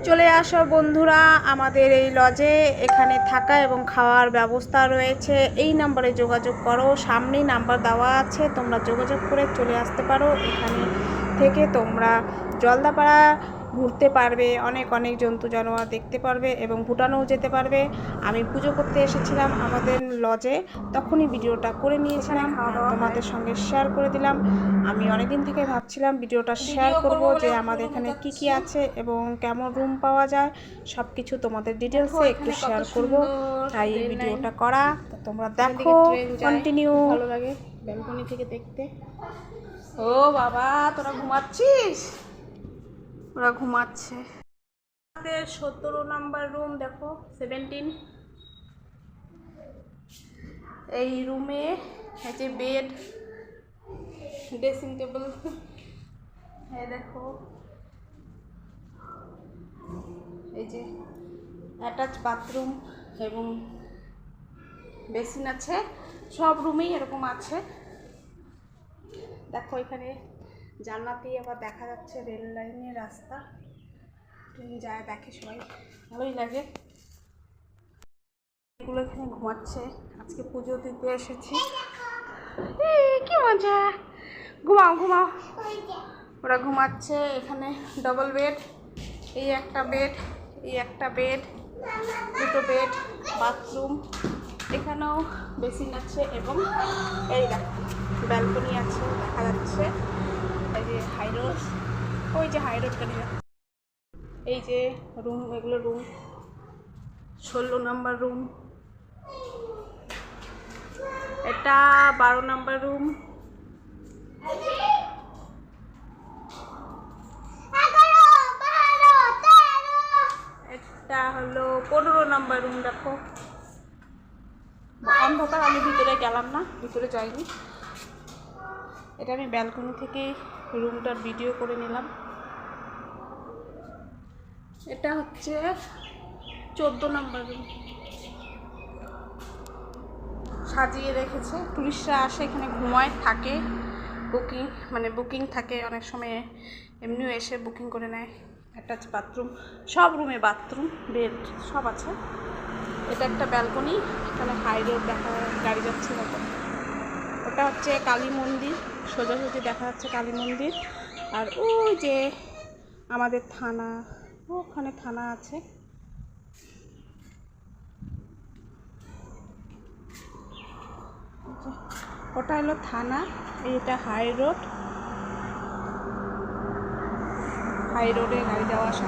চলে আসো বন্ধুরা আমাদের এই লজে। এখানে থাকা এবং খাওয়ার ব্যবস্থা রয়েছে। এই নম্বরে যোগাযোগ করো, সামনেই নাম্বার দেওয়া আছে, তোমরা যোগাযোগ করে চলে আসতে পারো। এখানে থেকে তোমরা জলদাপাড়া ঘুরতে পারবে, অনেক অনেক জন্তু জানোয়ার দেখতে পারবে এবং ভুটানেও যেতে পারবে। আমি পুজো করতে এসেছিলাম আমাদের লজে, তখনই ভিডিওটা করে নিয়েছিলাম, তোমাদের সঙ্গে শেয়ার করে দিলাম। আমি অনেকদিন থেকে ভাবছিলাম ভিডিওটা শেয়ার করব যে আমাদের এখানে কি কি আছে এবং কেমন রুম পাওয়া যায়, সব কিছু তোমাদের ডিটেলসে একটু শেয়ার করব, তাই এই ভিডিওটা করা। তোমরা দেখো, কন্টিনিউ। ভালো লাগে ব্যালকনি থেকে দেখতে। ও বাবা, তোরা ঘুমাচ্ছিস? ওরা ঘুমাচ্ছে। 17 নাম্বার রুম, দেখো 17। এই রুমে এই যে বেড, ড্রেসিং টেবিল, এই দেখো এই যে অ্যাটাচ বাথরুম এবং বেসিন আছে। সব রুমেই এরকম আছে। দেখো এখানে জানলাতেই আবার দেখা যাচ্ছে রেল লাইনের রাস্তা, ট্রেন যায়, দেখে সবাই, ভালোই লাগে। এগুলো এখানে ঘুমাচ্ছে, আজকে পুজো দিতে এসেছি। কি মজা, ঘুমাও ঘুমাও। ওরা ঘুমাচ্ছে। এখানে ডবল বেড, এই একটা বেড, এই একটা বেড, দুটো বেড, বাথরুম, এখানেও বেসিন আছে এবং এই দেখো ব্যালকনি আছে, দেখা যাচ্ছে। এই যে হাই রোড, ওই যে হাই রোডটা নিয়ে, এই যে রুম, এগুলো রুম। 16 নাম্বার রুম, এটা 12 নাম্বার রুম, এটা হলো 15 নাম্বার রুম। দেখো অন্ধকার, আমি ভিতরে গেলাম না, ভিতরে যাইনি। এটা আমি ব্যালকনি থেকে রুমটার ভিডিও করে নিলাম। এটা হচ্ছে 14 নাম্বার রুম, সাজিয়ে রেখেছে। টুরিস্টরা আসে, এখানে ঘুমায়, থাকে, বুকিং মানে বুকিং থাকে, অনেক সময় এমনিও এসে বুকিং করে নেয়। অ্যাটাচ বাথরুম, সব রুমে বাথরুম, বেড সব আছে। এটা একটা ব্যালকনি, এখানে হাই রোড দেখা, গাড়ি যাচ্ছে। দেখো ওটা হচ্ছে কালী মন্দির, সোজাসুজি দেখা যাচ্ছে কালী মন্দির। আর ওই যে আমাদের থানা, ওখানে থানা আছে। ওটা হলো থানা, এইটা হাই রোড, হাই রোডে গাড়ি যাওয়া আসা।